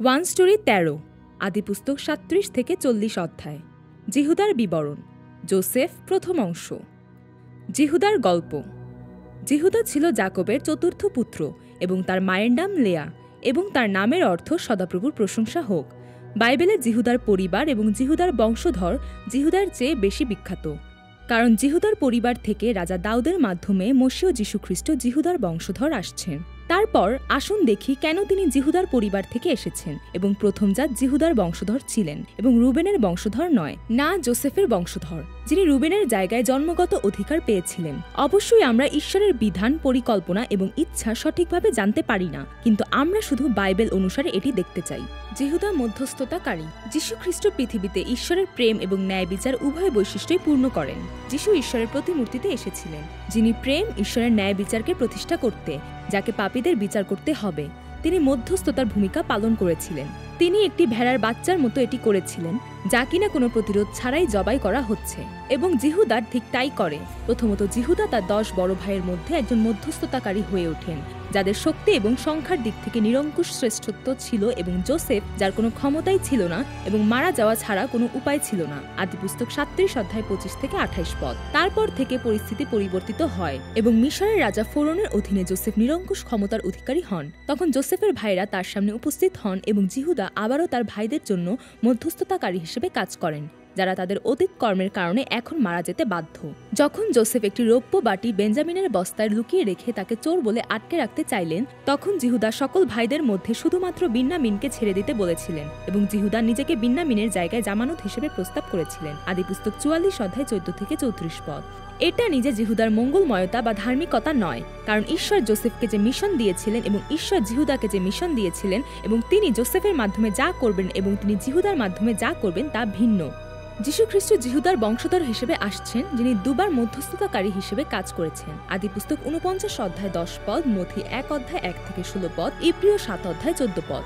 One story ১৩ আদিপুস্তক ৩৭ থেকে ৪০ অধ্যায়। জিহুদার বিবরণ। যোসেফ প্রথম অংশ। জিহুদার গল্প। জিহুদা ছিল যাকবের চতুর্থ পুত্র এবং তার মায়ের নাম লেয়া এবং তার নামের অর্থ সদাপ্রভুর প্রশংসা হোক। বাইবেলে জিহুদার পরিবার এবং জিহুদার বংশধর জিহুদার চেয়ে বেশি বিখ্যাত, কারণ জিহুদার পরিবার থেকে রাজা দাউদের মাধ্যমে মসীয় যীশুখ্রিস্ট জিহুদার বংশধর আসছেন। তারপর আসুন দেখি কেন তিনি জিহুদার পরিবার থেকে এসেছেন এবং প্রথমজাত জিহুদার বংশধর ছিলেন এবং রুবেনের বংশধর নয়, না জোসেফের বংশধর, যিনি রুবেনের জায়গায় জন্মগত অধিকার পেয়েছিলেন। অবশ্যই আমরা ঈশ্বরের বিধান, পরিকল্পনা এবং ইচ্ছা সঠিকভাবে জানতে পারি না, কিন্তু আমরা শুধু বাইবেল অনুসারে এটি দেখতে চাই। জিহুদা মধ্যস্থতাকারী। যীশুখ্রিস্ট পৃথিবীতে ঈশ্বরের প্রেম এবং ন্যায় বিচার উভয় বৈশিষ্ট্যই পূর্ণ করেন। যীশু ঈশ্বরের প্রতিমূর্তিতে এসেছিলেন, যিনি প্রেম, ঈশ্বরের ন্যায় বিচারকে প্রতিষ্ঠা করতে, যাকে পাপীদের বিচার করতে হবে। তিনি মধ্যস্থতার ভূমিকা পালন করেছিলেন। তিনি একটি ভেড়ার বাচ্চার মতো এটি করেছিলেন, যা কিনা কোনো প্রতিরোধ ছাড়াই জবাই করা হচ্ছে, এবং জিহুদার ঠিক তাই করে। প্রথমত, জিহুদা তার 10 বড় ভাইয়ের মধ্যে একজন মধ্যস্থতাকারী হয়ে ওঠেন, যাদের শক্তি এবং সংখ্যার দিক থেকে নিরঙ্কুশ শ্রেষ্ঠত্ব ছিল, এবং যোসেফ, যার কোনো ক্ষমতাই ছিল না এবং মারা যাওয়া ছাড়া কোনো উপায় ছিল না। আদিপুস্তক ৩৭ অধ্যায় ২৫ থেকে ২৮ পদ। তারপর থেকে পরিস্থিতি পরিবর্তিত হয় এবং মিশরের রাজা ফোরনের অধীনে যোসেফ নিরঙ্কুশ ক্ষমতার অধিকারী হন। তখন যোসেফের ভাইরা তার সামনে উপস্থিত হন এবং জিহুদা আবারও তার ভাইদের জন্য মধ্যস্থতাকারী হিসেবে কাজ করেন, যারা তাদের অতীত কর্মের কারণে এখন মারা যেতে বাধ্য। যখন জোসেফ একটি রৌপ্য বাটি বেঞ্জামিনের বস্তায় লুকিয়ে রেখে তাকে চোর বলে আটকে রাখতে চাইলেন, তখন জিহুদা সকল ভাইদের মধ্যে শুধুমাত্র বিন্যামিনকে ছেড়ে দিতে বলেছিলেন এবং জিহুদা নিজেকে বিন্যামিনের জায়গায় জামানত হিসেবে প্রস্তাব করেছিলেন। আদিপুস্তক ৪৪ অধ্যায় ১৪ থেকে ৩৪ পদ। এটা নিজে জিহুদার মঙ্গলময়তা বা ধার্মিকতা নয়, কারণ ঈশ্বর জোসেফকে যে মিশন দিয়েছিলেন এবং ঈশ্বর জিহুদাকে যে মিশন দিয়েছিলেন এবং তিনি জোসেফের মাধ্যমে যা করবেন এবং তিনি জিহুদার মাধ্যমে যা করবেন তা ভিন্ন। যীশুখ্রিস্ট জিহুদার বংশধর হিসেবে আসছেন, যিনি দুবার মধ্যস্থতাকারী হিসেবে কাজ করেছেন। আদিপুস্তক ৪৯ অধ্যায় ১০ পদ, মথি ১ অধ্যায় ১ থেকে ১৬ পদ, ইব্রিয় ৭ অধ্যায় ১৪ পদ।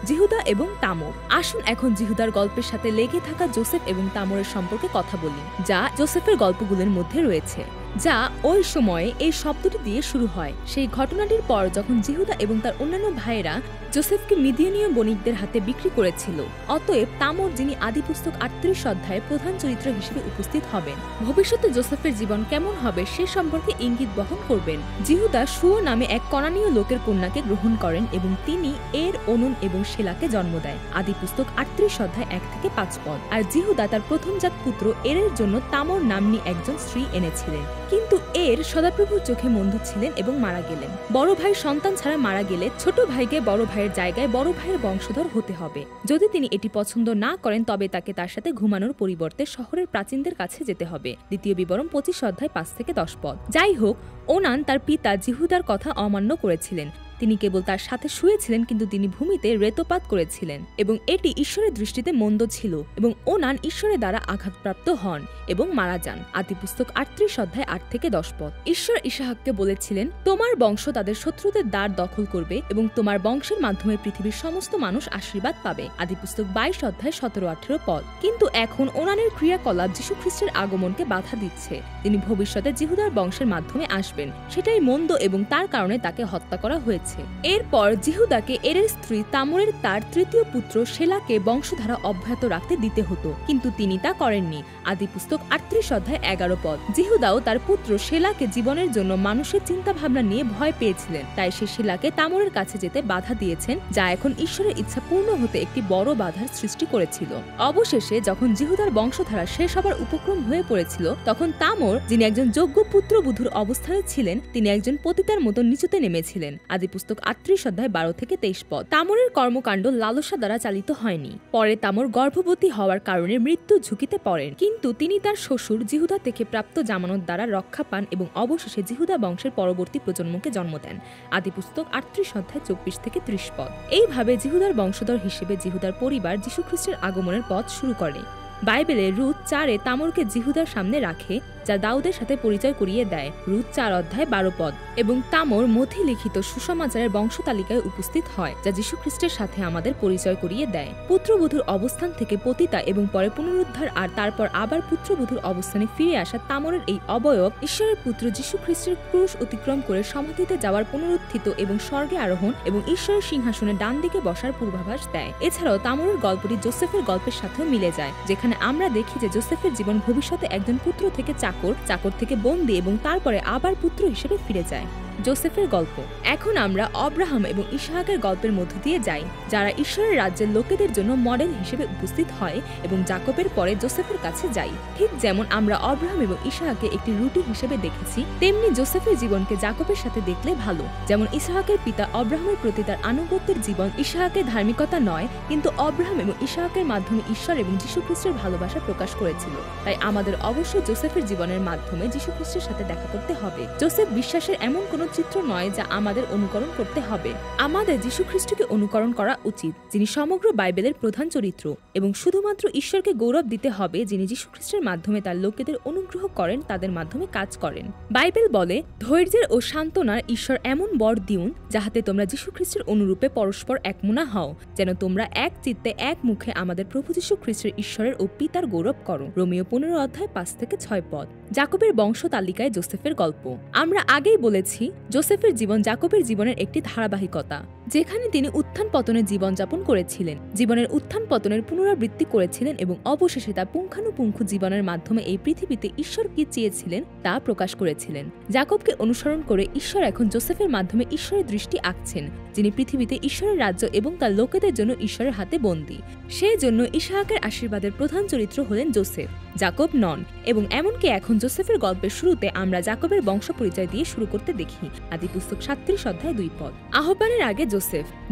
জিহুদা এবং তামর। আসুন এখন জিহুদার গল্পের সাথে লেগে থাকা জোসেফ এবং তামরের সম্পর্কে কথা বলি, যা জোসেফের গল্পগুলোর মধ্যে রয়েছে, যা ওই সময়ে এই শব্দটি দিয়ে শুরু হয়। সেই ঘটনাটির পর যখন জিহুদা এবং তার অন্যান্য ভাইয়েরা জোসেফকে মিদিয়ানীয় বণিকদের হাতে বিক্রি করেছিল। অতএব তামর, যিনি আদিপুস্তক ৩৮ অধ্যায়ে প্রধান চরিত্র হিসেবে উপস্থিত হবেন, ভবিষ্যতে জোসেফের জীবন কেমন হবে সে সম্পর্কে ইঙ্গিত বহন করবেন। জিহুদা সুয় নামে এক কনানীয় লোকের কন্যাকে গ্রহণ করেন এবং তিনি এর, ওনন এবং শেলাকে জন্ম দেয়। আদিপুস্তক ৩৮ অধ্যায় ১ থেকে ৫ পদ। আর জিহুদা তার প্রথমজাত পুত্র এরের জন্য তামর নাম্নী একজন স্ত্রী এনেছিলেন, কিন্তু এর সদাপ্রভুর চোখে মন্দ ছিলেন এবং মারা গেলেন। বড় ভাই সন্তান ছাড়া মারা গেলে ছোট ভাইকে বড় ভাইয়ের জায়গায় বড় ভাইয়ের বংশধর হতে হবে। যদি তিনি এটি পছন্দ না করেন, তবে তাকে তার সাথে ঘুমানোর পরিবর্তে শহরের প্রাচীনদের কাছে যেতে হবে। দ্বিতীয় বিবরণ ২৫ অধ্যায় ৫ থেকে ১০ পদ। যাই হোক, ওনান তার পিতা জিহুদার কথা অমান্য করেছিলেন। তিনি কেবল তার সাথে শুয়েছিলেন, কিন্তু তিনি ভূমিতে রেতপাত করেছিলেন এবং এটি ঈশ্বরের দৃষ্টিতে মন্দ ছিল, এবং ওনান ঈশ্বরের দ্বারা আঘাতপ্রাপ্ত হন এবং মারা যান। আদিপুস্তক ৩৮ অধ্যায় ৮ থেকে ১০ পদ। ঈশ্বর ইসাহাককে বলেছিলেন, তোমার বংশ তাদের শত্রুদের দ্বার দখল করবে এবং তোমার বংশের মাধ্যমে পৃথিবীর সমস্ত মানুষ আশীর্বাদ পাবে। আদিপুস্তক ২২ অধ্যায় ১৭-১৮ পদ। কিন্তু এখন ওনানের ক্রিয়াকলাপ যীশুখ্রিস্টের আগমনকে বাধা দিচ্ছে। তিনি ভবিষ্যতে জিহুদার বংশের মাধ্যমে আসবেন, সেটাই মন্দ এবং তার কারণে তাকে হত্যা করা হয়েছে। এরপর জিহুদাকে এরের স্ত্রী তামরের তার তৃতীয় পুত্র শেলাকে বংশধারা অব্যাহত রাখতে দিতে হতো, কিন্তু তিনি তা করেননি। আদিপুস্তক ৩৮ অধ্যায় ১১ পদ। জিহুদাও তার পুত্র শেলাকে জীবনের জন্য মানুষের চিন্তা ভাবনা নিয়ে ভয় পেয়েছিলেন, তাই সে শেলাকে তামরের কাছে যেতে বাধা দিয়েছেন, যা এখন ঈশ্বরের ইচ্ছা পূর্ণ হতে একটি বড় বাধার সৃষ্টি করেছিল। অবশেষে যখন জিহুদার বংশধারা শেষ হবার উপক্রম হয়ে পড়েছিল, তখন তামর, যিনি একজন যোগ্য পুত্রবধূর অবস্থানে ছিলেন, তিনি একজন পতিতার মতো নিচুতে নেমেছিলেন। আদিপুস্তক ৩৮ অধ্যায় ১২ থেকে ২৩ পদ। তামরের কর্মকাণ্ড লালসা দ্বারা চালিত হয়নি। পরে তামর গর্ভবতী হওয়ার কারণে মৃত্যু ঝুঁকিতে পড়েন, কিন্তু তিনি তার শ্বশুর জিহুদা থেকে প্রাপ্ত জামানত দ্বারা রক্ষা পান এবং অবশেষে জিহুদা বংশের পরবর্তী প্রজন্মকে জন্ম দেন। আদিপুস্তক ৩৮ অধ্যায় ২৪ থেকে ৩০ পদ। এইভাবে জিহুদার বংশধর হিসেবে জিহুদার পরিবার যীশুখ্রিস্টের আগমনের পথ শুরু করে। বাইবেলে রুথ ৪-এ তামরকে জিহুদার সামনে রাখে, যা দাউদের সাথে পরিচয় করিয়ে দেয়, রুথ 4 অধ্যায় 12 পদ, এবং তামর মথি লিখিত সুসমাচারের বংশতালিকায় উপস্থিত হয়, যা যীশু খ্রিস্টের সাথে আমাদের পরিচয় করিয়ে দেয়। পুত্রবধূর অবস্থান থেকে পতিতা এবং পরে পুনরুদ্ধার আর তারপর আবার পুত্রবধূর অবস্থানে ফিরে আসা তামরের এই অবয়ব ঈশ্বরের পুত্র যীশু খ্রিস্টের ক্রুশ অতিক্রম করে সমাধিতে যাওয়ার পুনরুত্থিত এবং স্বর্গে আরোহণ এবং ঈশ্বরের সিংহাসনে ডান দিকে বসার পূর্বাভাস দেয়। এছাড়াও তামরের গল্পটি যোসেফের গল্পের সাথেও মিলে যায়, যেখানে আমরা দেখি যে যোসেফের জীবন ভবিষ্যতে একজন পুত্র থেকে চাকর, চাকর থেকে বন্দী এবং তারপরে আবার পুত্র হিসেবে ফিরে যায়। যোসেফের গল্প। এখন আমরা অব্রাহাম এবং ইসহাকের গল্পের মধ্য দিয়ে যাই, যারা ঈশ্বরের রাজ্যের লোকেদের জন্য মডেল হিসেবে উপস্থিত হয়, এবং জাকবের পরে যোসেফের কাছে যাই। ঠিক যেমন আমরা অব্রাহাম এবং ইসহাককে একটি রুটি হিসেবে দেখেছি, তেমনি যোসেফের জীবনকে জাকবের সাথে দেখলে ভালো। যেমন ইসহাকের পিতা অব্রাহামের প্রতি তার আনুগত্যের জীবন ইসহাকের ধার্মিকতা নয়, কিন্তু অব্রাহাম এবং ইসহাকের মাধ্যমে ঈশ্বর এবং যীশু খ্রিস্টের ভালোবাসা প্রকাশ করেছিল। তাই আমাদের অবশ্যই যোসেফের জীবনের মাধ্যমে যীশু খ্রিস্টের সাথে দেখা করতে হবে। যোসেফ বিশ্বাসের এমন কোনো চিত্র নয় যা আমাদের অনুকরণ করতে হবে। আমাদের যীশু খ্রিস্টকে অনুকরণ করা উচিত, যিনি সমগ্র বাইবেলের প্রধান চরিত্র, এবং শুধুমাত্র ঈশ্বরকে গৌরব দিতে হবে, যিনি যীশু খ্রিস্টের মাধ্যমে তার লোকেদের অনুগ্রহ করেন, তাদের মাধ্যমে কাজ করেন। বাইবেল বলে, ধৈর্যের ও সান্ত্বনার ঈশ্বর এমন বর দিউন, যাহাতে তোমরা যীশু খ্রিস্টের অনুরূপে পরস্পর একমনা হও, যেন তোমরা এক চিত্তে এক মুখে আমাদের প্রভু যীশু খ্রিস্টের ঈশ্বরের ও পিতার গৌরব করো। রোমীয় 15 অধ্যায় 5 থেকে 6 পদ। জাকবের বংশ তালিকায় যোসেফের গল্প। আমরা আগেই বলেছি, যোসেফের জীবন জাকবের জীবনের একটি ধারাবাহিকতা, যেখানে তিনি উত্থান পতনের জীবনযাপন করেছিলেন, জীবনের উত্থান পতনের পুনরাবৃত্তি করেছিলেন এবং অবশেষে তার পুঙ্খানুপুঙ্খ জীবনের মাধ্যমে এই পৃথিবীতে ঈশ্বর কি চেয়েছিলেন তা প্রকাশ করেছিলেন। জাকবকে অনুসরণ করে ঈশ্বর এখন যোসেফের মাধ্যমে ঈশ্বরের দৃষ্টি আঁকছেন, যিনি পৃথিবীতে ঈশ্বরের রাজ্য এবং তার লোকেদের জন্য ঈশ্বরের হাতে বন্দী। সেই জন্য ইসহাকের আশীর্বাদের প্রধান চরিত্র হলেন যোসেফ, জাকব নন। এবং এমনকি এখন যোসেফের গল্পের শুরুতে আমরা জাকবের বংশ পরিচয় দিয়ে শুরু করতে দেখি। আদিপুস্তক 37 অধ্যায় 2 পদ। আহ্বানের আগে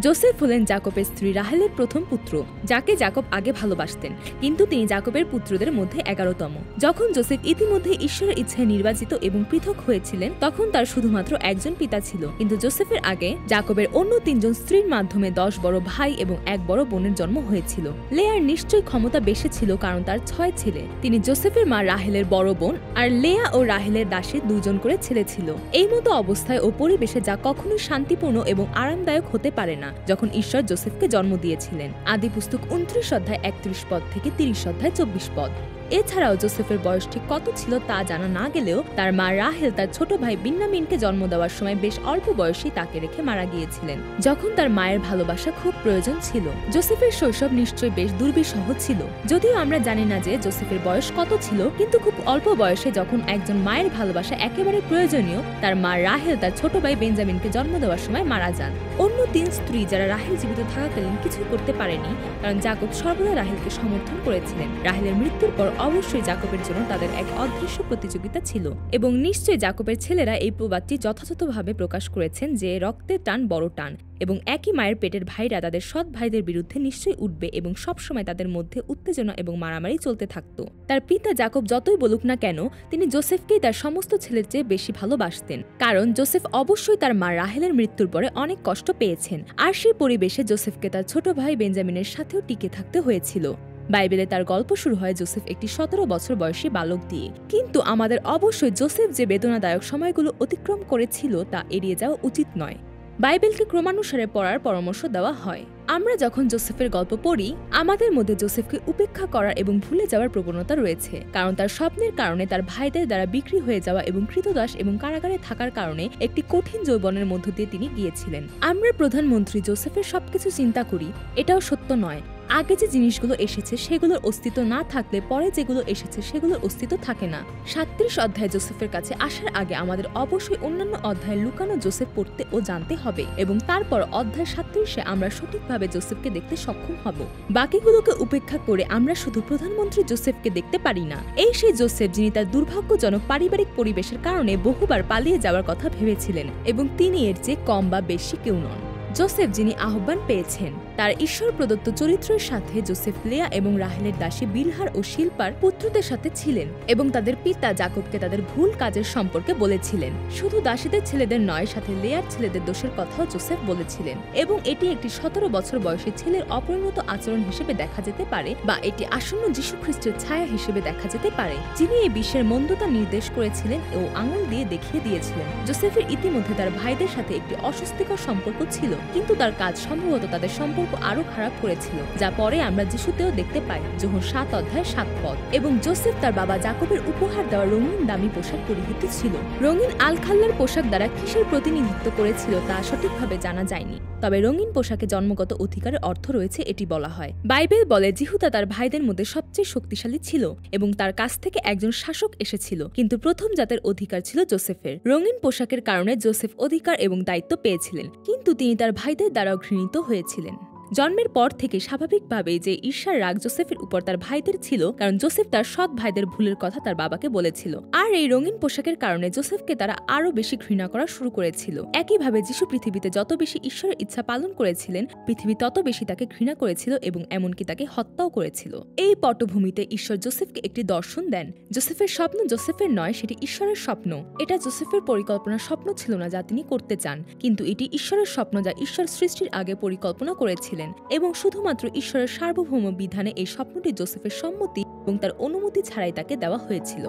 যোসেফ হলেন জাকবের স্ত্রী রাহেলের প্রথম পুত্র, যাকে জাকব আগে ভালোবাসতেন, কিন্তু তিনি জাকবের পুত্রদের মধ্যে 11তম। যখন যোসেফ ইতিমধ্যে ঈশ্বরের ইচ্ছায় নির্বাচিত এবং পৃথক হয়েছিলেন, তখন তার শুধুমাত্র একজন পিতা ছিল, কিন্তু যোসেফের আগে জাকবের অন্য 3 জন স্ত্রীর মাধ্যমে 10 বড় ভাই এবং 1 বড় বোনের জন্ম হয়েছিল। লেয়ার নিশ্চয়ই ক্ষমতা বেশি ছিল, কারণ তার 6 ছেলে। তিনি যোসেফের মা রাহেলের বড় বোন, আর লেয়া ও রাহেলের দাসের 2 জন করে ছেলে ছিল। এই মতো অবস্থায় ও পরিবেশে যা কখনোই শান্তিপূর্ণ এবং আরামদায়ক হতে পারে না, যখন ঈশ্বর যোসেফকে জন্ম দিয়েছিলেন। আদিপুস্তক 29 অধ্যায় 31 পদ থেকে 30 অধ্যায় 24 পদ। এছাড়াও যোসেফের বয়স ঠিক কত ছিল তা জানা না গেলেও, তার মা রাহেল তার ছোট ভাই বিন্যামিনকে জন্ম দেওয়ার সময় বেশ অল্প বয়সেই তাকে রেখে মারা গিয়েছিলেন, যখন তার মায়ের ভালোবাসা খুব প্রয়োজন ছিল। যোসেফের শৈশব নিশ্চয়ই বেশ দুর্বিষহ ছিল, যদিও আমরা জানি না যে যোসেফের বয়স কত ছিল, কিন্তু খুব অল্প বয়সে যখন একজন মায়ের ভালোবাসা একেবারে প্রয়োজনীয়, তার মা রাহেল তার ছোট ভাই বেঞ্জামিনকে জন্ম দেওয়ার সময় মারা যান। অন্য 3 স্ত্রী যারা রাহেল জীবিত থাকাকালীন কিছুই করতে পারেনি, কারণ জাকব সর্বদা রাহেলকে সমর্থন করেছিলেন। রাহেলের মৃত্যুর পর অবশ্যই জাকবের জন্য তাদের এক অদৃশ্য প্রতিযোগিতা ছিল, এবং নিশ্চয়ই জাকবের ছেলেরা এই প্রবাদটি যথাযথভাবে প্রকাশ করেছেন যে রক্তের টান বড় টান, এবং একই মায়ের পেটের ভাইরা তাদের সৎ ভাইদের বিরুদ্ধে নিশ্চয়ই উঠবে, এবং সবসময় তাদের মধ্যে উত্তেজনা এবং মারামারি চলতে থাকত। তার পিতা জাকব যতই বলুক না কেন, তিনি যোসেফকেই তার সমস্ত ছেলের চেয়ে বেশি ভালোবাসতেন, কারণ যোসেফ অবশ্যই তার মা রাহেলের মৃত্যুর পরে অনেক কষ্ট পেয়েছেন, আর সেই পরিবেশে যোসেফকে তার ছোট ভাই বেঞ্জামিনের সাথেও টিকে থাকতে হয়েছিল। বাইবেলে তার গল্প শুরু হয় যোসেফ একটি 17 বছর বয়সী বালক দিয়ে, কিন্তু আমাদের অবশ্যই যোসেফ যে বেদনাদায়ক সময়গুলো অতিক্রম করেছিল তা এড়িয়ে যাওয়া উচিত নয়। বাইবেলকে ক্রমানুসারে পড়ার পরামর্শ দেওয়া হয়। আমরা যখন যোসেফের গল্প পড়ি, আমাদের মধ্যে যোসেফকে উপেক্ষা করার এবং ভুলে যাওয়ার প্রবণতা রয়েছে, কারণ তার স্বপ্নের কারণে তার ভাইদের দ্বারা বিক্রি হয়ে যাওয়া এবং কৃতদাস এবং কারাগারে থাকার কারণে একটি কঠিন যৌবনের মধ্য দিয়ে তিনি গিয়েছিলেন। আমরা প্রধানমন্ত্রী যোসেফের সবকিছু চিন্তা করি, এটাও সত্য নয়। আগে যে জিনিসগুলো এসেছে সেগুলোর অস্তিত্ব না থাকলে পরে যেগুলো এসেছে সেগুলোর অস্তিত্ব থাকে না। 37 অধ্যায় যোসেফের কাছে আসার আগে আমাদের অবশ্যই অন্যান্য অধ্যায়ে লুকানো যোসেফ পড়তে ও জানতে হবে, এবং তারপর অধ্যায় 37-এ আমরা সঠিকভাবে যোসেফকে দেখতে সক্ষম হব। বাকিগুলোকে উপেক্ষা করে আমরা শুধু প্রধানমন্ত্রী যোসেফকে দেখতে পারি না। এই সেই যোসেফ যিনি তার দুর্ভাগ্যজনক পারিবারিক পরিবেশের কারণে বহুবার পালিয়ে যাওয়ার কথা ভেবেছিলেন, এবং তিনি এর চেয়ে কম বা বেশি কেউ নন। জোসেফ যিনি আহ্বান পেয়েছেন তার ঈশ্বর প্রদত্ত চরিত্রের সাথে জোসেফ লেয়া এবং রাহেলের দাসী বিলহার ও শিল্পার পুত্রদের সাথে ছিলেন এবং তাদের পিতা জাকবকে তাদের ভুল কাজের সম্পর্কে বলেছিলেন। শুধু দাসীদের ছেলেদের নয়, সাথে লেয়ার ছেলেদের দোষের কথাও জোসেফ বলেছিলেন এবং এটি একটি 17 বছর বয়সী ছেলের অপরিণত আচরণ হিসেবে দেখা যেতে পারে বা এটি আসন্ন যীশু খ্রিস্টের ছায়া হিসেবে দেখা যেতে পারে, যিনি এই বিশ্বের মন্দতা নির্দেশ করেছিলেন ও আঙুল দিয়ে দেখিয়ে দিয়েছিলেন। জোসেফের ইতিমধ্যে তার ভাইদের সাথে একটি অস্বস্তিকর সম্পর্ক ছিল, কিন্তু তার কাজ সম্ভবত তাদের সম্পর্ক আরো খারাপ করেছিল, যা পরে আমরা যিশুতেও দেখতে পাই, যোহন 7 অধ্যায় 7 পদ। এবং জোসেফ তার বাবা জাকবের উপহার দেওয়া রঙিন দামি পোশাক পরিহিত ছিল। রঙিন আলখাল্লার পোশাক দ্বারা কিসের প্রতিনিধিত্ব করেছিল তা সঠিকভাবে জানা যায়নি, তবে রঙিন পোশাকে জন্মগত অধিকারের অর্থ রয়েছে এটি বলা হয়। বাইবেল বলে জিহুদা তার ভাইদের মধ্যে সবচেয়ে শক্তিশালী ছিল এবং তার কাছ থেকে একজন শাসক এসেছিল, কিন্তু প্রথম জাতের অধিকার ছিল জোসেফের। রঙিন পোশাকের কারণে জোসেফ অধিকার এবং দায়িত্ব পেয়েছিলেন, কিন্তু তিনি তার ভাইদের দ্বারাও ঘৃণিত হয়েছিলেন। জন্মের পর থেকে স্বাভাবিকভাবেই যে ঈর্ষার রাগ জোসেফের উপর তার ভাইদের ছিল, কারণ জোসেফ তার সৎ ভাইদের ভুলের কথা তার বাবাকে বলেছিল, আর এই রঙিন পোশাকের কারণে জোসেফকে তারা আরো বেশি ঘৃণা করা শুরু করেছিল। একইভাবে যিশু পৃথিবীতে যত বেশি ঈশ্বরের ইচ্ছা পালন করেছিলেন, পৃথিবী তত বেশি তাকে ঘৃণা করেছিল এবং এমনকি তাকে হত্যাও করেছিল। এই পটভূমিতে ঈশ্বর জোসেফকে একটি দর্শন দেন। জোসেফের স্বপ্ন জোসেফের নয়, সেটি ঈশ্বরের স্বপ্ন। এটা জোসেফের পরিকল্পনার স্বপ্ন ছিল না যা তিনি করতে চান, কিন্তু এটি ঈশ্বরের স্বপ্ন যা ঈশ্বর সৃষ্টির আগে পরিকল্পনা করেছিলেন, এবং শুধুমাত্র ঈশ্বরের সার্বভৌম বিধানে এই স্বপ্নটি জোসেফের সম্মতি এবং তার অনুমতি ছাড়াই তাকে দেওয়া হয়েছিল।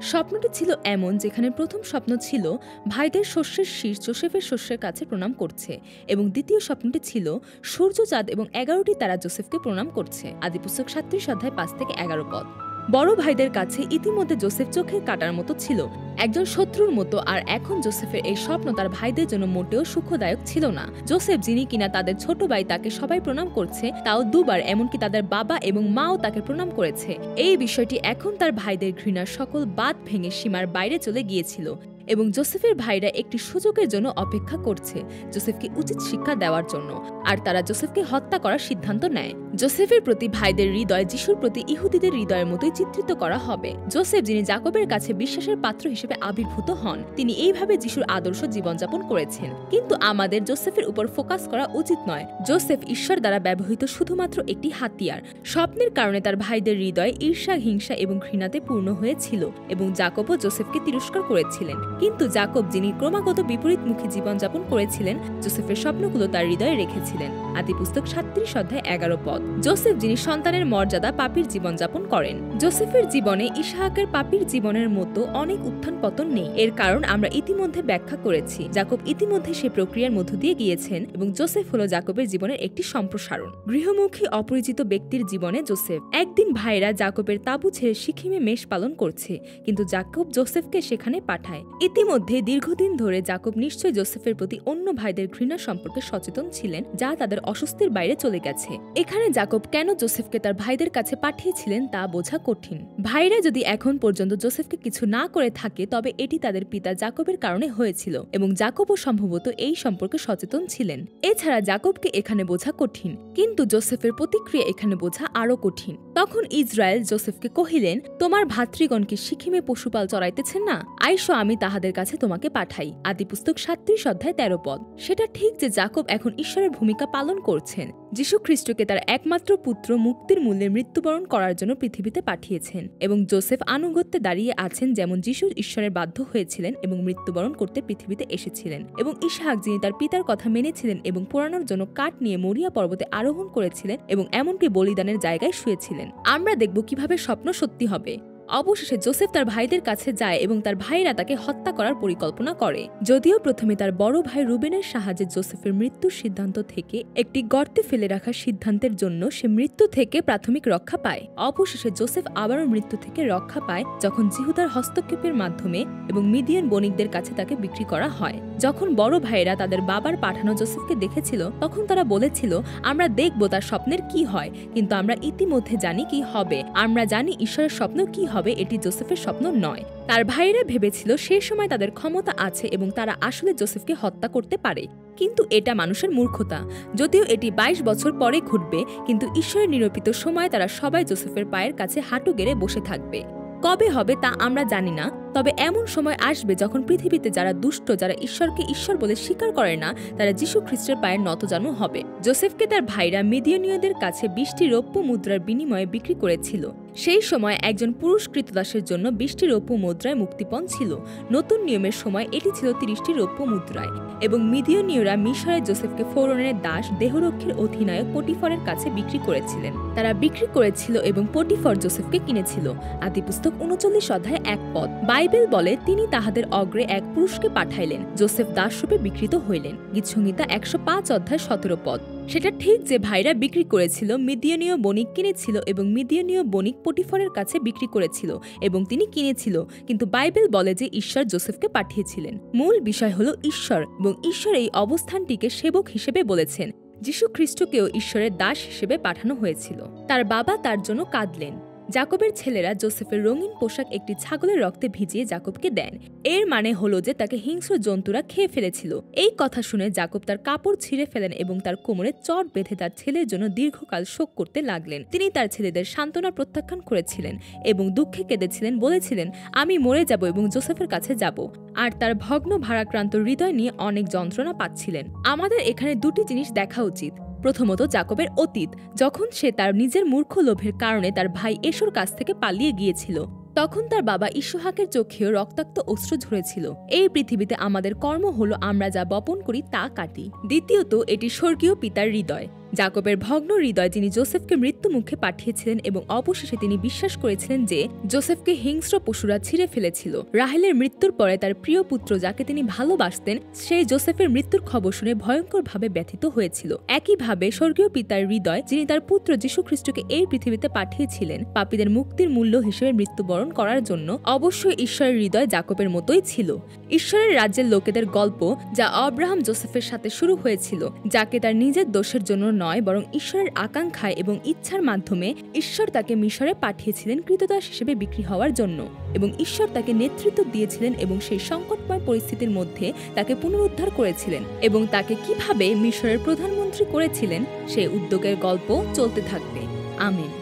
স্বপ্নটি ছিল এমন যেখানে প্রথম স্বপ্ন ছিল ভাইদের শস্যের শীষ জোসেফের শস্যের কাছে প্রণাম করছে, এবং দ্বিতীয় স্বপ্নটি ছিল সূর্য, চাঁদ এবং 11টি তারা জোসেফকে প্রণাম করছে। আদিপুস্তক 37 অধ্যায় 5 থেকে 11 পদ। বড় ভাইদের কাছে ইতিমধ্যে জোসেফ চোখের কাটার মতো ছিল, একজন শত্রুর মতো, আর এখন জোসেফের এই স্বপ্ন তার ভাইদের জন্য মোটেও সুখদায়ক ছিল না। জোসেফ যিনি কিনা তাদের ছোট ভাই, তাকে সবাই প্রণাম করছে, তাও দুবার, এমনকি তাদের বাবা এবং মাও তাকে প্রণাম করেছে। এই বিষয়টি এখন তার ভাইদের ঘৃণার সকল বাঁধ ভেঙে সীমার বাইরে চলে গিয়েছিল, এবং জোসেফের ভাইরা একটি সুযোগের জন্য অপেক্ষা করছে জোসেফকে উচিত শিক্ষা দেওয়ার জন্য, আর তারা জোসেফকে হত্যা করার সিদ্ধান্ত নেয়। জোসেফের প্রতি ভাইদের হৃদয় যিশুর প্রতি ইহুদিদের হৃদয়ের মতোই চিত্রিত করা হবে। জোসেফ যিনি জাকবের কাছে বিশ্বাসের পাত্র হিসেবে আবির্ভূত হন, তিনি এইভাবে যিশুর আদর্শ জীবনযাপন করেছেন। কিন্তু আমাদের জোসেফের উপর ফোকাস করা উচিত নয়। জোসেফ ঈশ্বর দ্বারা ব্যবহৃত শুধুমাত্র একটি হাতিয়ার। স্বপ্নের কারণে তার ভাইদের হৃদয় ঈর্ষা, হিংসা এবং ঘৃণাতে পূর্ণ হয়েছিল, এবং জাকবও জোসেফকে তিরস্কার করেছিলেন। কিন্তু জাকব যিনি ক্রমাগত বিপরীতমুখী জীবনযাপন করেছিলেন, জোসেফের স্বপ্নগুলো তার হৃদয়ে রেখেছিলেন। আদিপুস্তক 37 অধ্যায় 11 পদ। জোসেফ যিনি সন্তানের মর্যাদা পাপীর জীবনযাপন করেন। জোসেফের জীবনে ইসহাকের পাপীর জীবনের মতো অনেক উত্থান পতন নেই। এর কারণ আমরা ইতিমধ্যে ব্যাখ্যা করেছি। জাকব ইতিমধ্যে সেই প্রক্রিয়ার মধ্য দিয়ে গিয়েছেন, এবং জোসেফ হলো জাকবের জীবনের একটি সম্প্রসারণ। গৃহমুখী অপরিচিত ব্যক্তির জীবনে জোসেফ। একদিন ভাইরা জাকবের তাঁবু ছেড়ে সিকিমে মেষ পালন করছে, কিন্তু জাকব জোসেফকে সেখানে পাঠায়। ইতিমধ্যে দীর্ঘদিন ধরে জাকব নিশ্চয় জোসেফের প্রতি অন্য ভাইদের ঘৃণা সম্পর্কে সচেতন ছিলেন, যা তাদের অস্বস্তির বাইরে চলে গেছে। এখানে জাকব কেন জোসেফকে তার ভাইদের কাছে পাঠিয়েছিলেন তা বোঝা কঠিন। ভাইরা যদি এখন পর্যন্ত জোসেফকে কিছু না করে থাকে, তবে এটি তাদের পিতা জাকবের কারণে হয়েছিল, এবং জাকবও সম্ভবত এই সম্পর্কে সচেতন ছিলেন। এছাড়া জাকবকে এখানে বোঝা কঠিন, কিন্তু জোসেফের প্রতিক্রিয়া এখানে বোঝা আরো কঠিন। তখন ইসরায়েল জোসেফকে কহিলেন, তোমার ভাতৃগণকে সিকিমে পশুপাল চড়াইতেছেন না, আইসো আমি তাহাদের কাছে তোমাকে পাঠাই। আদিপুস্তক 37 অধ্যায় 13 পদ। সেটা ঠিক যে জাকব এখন ঈশ্বরের ভূমিকা পালন করছেন। যীশু খ্রিস্টকে তার একমাত্র পুত্র মুক্তির মূল্যে মৃত্যুবরণ করার জন্য পৃথিবীতে পাঠিয়েছেন, এবং জোসেফ আনুগত্যে দাঁড়িয়ে আছেন, যেমন যীশু ঈশ্বরের বাধ্য হয়েছিলেন এবং মৃত্যুবরণ করতে পৃথিবীতে এসেছিলেন। এবং ইসহাক যিনি তার পিতার কথা মেনেছিলেন এবং পোড়ানোর জন্য কাঠ নিয়ে মরিয়া পর্বতে আরোহণ করেছিলেন এবং এমনকি বলিদানের জায়গায় শুয়েছিলেন। আমরা দেখব কিভাবে স্বপ্ন সত্যি হবে। অবশেষে জোসেফ তার ভাইদের কাছে যায় এবং তার ভাইরা তাকে হত্যা করার পরিকল্পনা করে। যদিও প্রথমে তার বড় ভাই রুবেনের সাহায্যে জোসেফের মৃত্যুর সিদ্ধান্ত থেকে একটি গর্তে ফেলে রাখার সিদ্ধান্তের জন্য সে মৃত্যু থেকে প্রাথমিক রক্ষা পায়। অবশেষে জোসেফ আবারও মৃত্যু থেকে রক্ষা পায় যখন জিহুদার হস্তক্ষেপের মাধ্যমে এবং মিদিয়ান বণিকদের কাছে তাকে বিক্রি করা হয়। যখন বড় ভাইরা তাদের বাবার পাঠানো জোসেফকে দেখেছিল, তখন তারা বলেছিল, আমরা দেখব তার স্বপ্নের কি হয়, কিন্তু আমরা ইতিমধ্যে জানি কি হবে। আমরা জানি ঈশ্বরের স্বপ্ন কি হবে, এটি জোসেফের স্বপ্ন নয়। তার ভাইরা ভেবেছিল সে সময় তাদের ক্ষমতা আছে এবং তারা আসলে জোসেফকে হত্যা করতে পারে, কিন্তু এটা মানুষের মূর্খতা। যদিও এটি 22 বছর পরে ঘটবে, কিন্তু ঈশ্বরের নিরূপিত সময় তারা সবাই জোসেফের পায়ের কাছে হাঁটু গেড়ে বসে থাকবে। কবে হবে তা আমরা জানি না, তবে এমন সময় আসবে যখন পৃথিবীতে যারা দুষ্ট, যারা ঈশ্বরকে ঈশ্বর বলে স্বীকার করে না, তারা যীশু খ্রিস্টের পায়ের নতজানু হবে। জোসেফকে তার ভাইরা মিদিয়ানীয়দের কাছে 20টি রৌপ্য মুদ্রার বিনিময়ে বিক্রি করেছিল। সেই সময় একজন পুরুষ কৃতদাসের জন্য 20টি রৌপ্য মুদ্রায় মুক্তিপণ ছিল। নতুন নিয়মের সময় এটি ছিল 30টি রৌপ্য মুদ্রায়। এবং মিদিয়ানীয়রা মিশরে জোসেফকে ফরৌনের দাস, দেহরক্ষীর অধিনায়ক পটিফরের কাছে বিক্রি করেছিলেন। তারা বিক্রি করেছিল এবং পটিফর জোসেফকে কিনেছিল। আদিপুস্তক 39 অধ্যায় 1 পদ। বাইবেল বলে, তিনি তাহাদের অগ্রে এক পুরুষকে পাঠাইলেন, জোসেফ দাসরূপে বিক্রিত হইলেন। গীতসংহিতা 105 অধ্যায় 17 পদ। সেটা ঠিক যে ভাইরা বিক্রি করেছিল, মিদিয়ানীয় বণিক কিনেছিল এবং মিদিয়ানীয় বণিক পটিফরের কাছে বিক্রি করেছিল এবং তিনি কিনেছিল, কিন্তু বাইবেল বলে যে ঈশ্বর জোসেফকে পাঠিয়েছিলেন। মূল বিষয় হলো ঈশ্বর, এবং ঈশ্বর এই অবস্থানটিকে সেবক হিসেবে বলেছেন। যীশু খ্রিস্টকেও ঈশ্বরের দাস হিসেবে পাঠানো হয়েছিল। তার বাবা তার জন্য কাঁদলেন। জাকবের ছেলেরা জোসেফের রঙিন পোশাক একটি ছাগলের রক্তে ভিজিয়ে জাকবকে দেন। এর মানে হলো যে তাকে হিংস্র জন্তুরা খেয়ে ফেলেছিল। এই কথা শুনে জাকব তার কাপড় ছিঁড়ে ফেলেন এবং তার কোমরে চট বেঁধে তার ছেলের জন্য দীর্ঘকাল শোক করতে লাগলেন। তিনি তার ছেলেদের সান্ত্বনা প্রত্যাখ্যান করেছিলেন এবং দুঃখে কেঁদেছিলেন, বলেছিলেন, আমি মরে যাব এবং জোসেফের কাছে যাব। আর তার ভগ্ন ভারাক্রান্ত হৃদয় নিয়ে অনেক যন্ত্রণা পাচ্ছিলেন। আমাদের এখানে দুটি জিনিস দেখা উচিত। প্রথমত, জাকবের অতীত, যখন সে তার নিজের মূর্খ লোভের কারণে তার ভাই এশোর কাছ থেকে পালিয়ে গিয়েছিল। তখন তার বাবা ইসহাকের চোখেও রক্তাক্ত অশ্রু ঝরেছিল। এই পৃথিবীতে আমাদের কর্ম হলো আমরা যা বপন করি তা কাটি। দ্বিতীয়ত, এটি স্বর্গীয় পিতার হৃদয়, জাকবের ভগ্ন হৃদয়, যিনি জোসেফকে মৃত্যু মুখে পাঠিয়েছিলেন এবং অবশেষে তিনি বিশ্বাস করেছিলেন যে জোসেফকে হিংস্র পশুরা ছিঁড়ে ফেলেছিল। রাহেলের মৃত্যুর পরে তার প্রিয় পুত্র, যাকে তিনি ভালোবাসতেন, সেই জোসেফের মৃত্যুর খবর শুনে ভয়ঙ্করভাবে ব্যথিত হয়েছিল। একইভাবে স্বর্গীয় পিতার হৃদয়, যিনি তার পুত্র যীশু খ্রিস্টকে এই পৃথিবীতে পাঠিয়েছিলেন পাপীদের মুক্তির মূল্য হিসেবে মৃত্যুবরণ করার জন্য, অবশ্যই ঈশ্বরের হৃদয় জাকবের মতোই ছিল। ঈশ্বরের রাজ্যের লোকেদের গল্প, যা আব্রাহাম জোসেফের সাথে শুরু হয়েছিল, যাকে তার নিজের দোষের জন্য নয় বরং ঈশ্বরের আকাঙ্ক্ষায় এবং ইচ্ছার মাধ্যমে ঈশ্বর তাকে মিশরে পাঠিয়েছিলেন কৃতদাস হিসেবে বিক্রি হওয়ার জন্য, এবং ঈশ্বর তাকে নেতৃত্ব দিয়েছিলেন এবং সেই সংকটময় পরিস্থিতির মধ্যে তাকে পুনরুদ্ধার করেছিলেন এবং তাকে কিভাবে মিশরের প্রধানমন্ত্রী করেছিলেন, সেই উদ্যোগের গল্প চলতে থাকবে। আমিন।